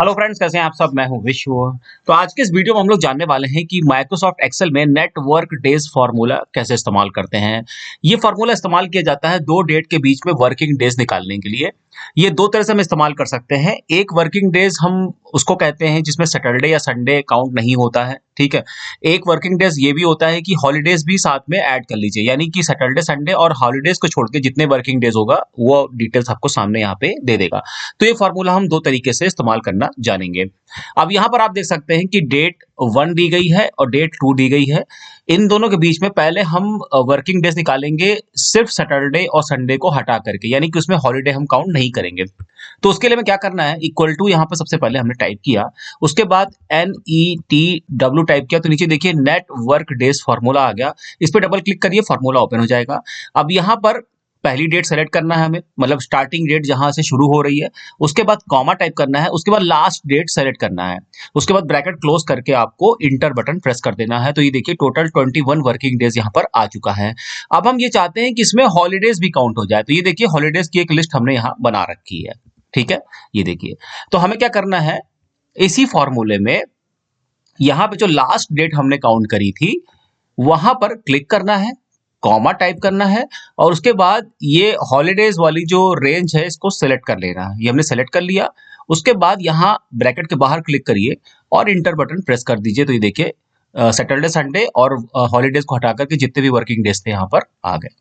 Hello friends, कैसे हैं आप सब। मैं हूं विश्व। तो आज के इस वीडियो में हम लोग जानने वाले हैं कि माइक्रोसॉफ्ट एक्सेल में नेटवर्क डेज फार्मूला कैसे इस्तेमाल करते हैं। ये फार्मूला इस्तेमाल किया जाता है दो डेट के बीच में वर्किंग डेज निकालने के लिए। ये दो तरह से हम इस्तेमाल कर सकते हैं। एक वर्किंग डेज हम उसको कहते हैं जिसमें सैटरडे या संडे काउंट नहीं होता है, ठीक है। एक वर्किंग डेज ये भी होता है कि हॉलीडेज भी साथ में ऐड कर लीजिए, यानी कि सैटरडे संडे और हॉलीडेज को छोड़ के जितने वर्किंग डेज होगा वो डिटेल्स आपको सामने यहाँ पे दे देगा। तो ये फार्मूला हम दो तरीके से इस्तेमाल करना जानेंगे। अब यहाँ पर आप देख सकते हैं कि डेट 1 दी गई है और डेट 2 दी गई है। इन दोनों के बीच में पहले हम वर्किंग डेज निकालेंगे सिर्फ सैटरडे और संडे को हटा करके, यानी कि उसमें हॉलीडे हम काउंट नहीं करेंगे। तो उसके लिए हमें क्या करना है, इक्वल टू यहाँ पर सबसे पहले हमने टाइप किया, उसके बाद NETW टाइप किया, तो नीचे देखिए नेट वर्क डेज फार्मूला आ गया। इस पर डबल क्लिक करिए, फार्मूला ओपन हो जाएगा। अब यहाँ पर पहली डेट सेलेक्ट करना है हमें, मतलब स्टार्टिंग डेट जहां से शुरू हो रही है, उसके बाद कॉमा टाइप करना है, उसके बाद लास्ट डेट सेलेक्ट करना है, उसके बाद ब्रैकेट क्लोज करके आपको इंटर बटन प्रेस कर देना है। तो ये देखिए टोटल 21 वर्किंग डेज यहाँ पर आ चुका है। अब हम ये चाहते हैं कि इसमें हॉलीडेज भी काउंट हो जाए, तो ये देखिए हॉलीडेज की एक लिस्ट हमने यहाँ बना रखी है, ठीक है। ये देखिए, तो हमें क्या करना है, इसी फॉर्मूले में यहाँ पे जो लास्ट डेट हमने काउंट करी थी वहां पर क्लिक करना है, कॉमा टाइप करना है, और उसके बाद ये हॉलीडेज वाली जो रेंज है इसको सेलेक्ट कर लेना है। ये हमने सेलेक्ट कर लिया। उसके बाद यहाँ ब्रैकेट के बाहर क्लिक करिए और इंटर बटन प्रेस कर दीजिए। तो ये देखिए सैटरडे संडे और हॉलीडेज को हटा करके जितने भी वर्किंग डेज थे यहाँ पर आ गए।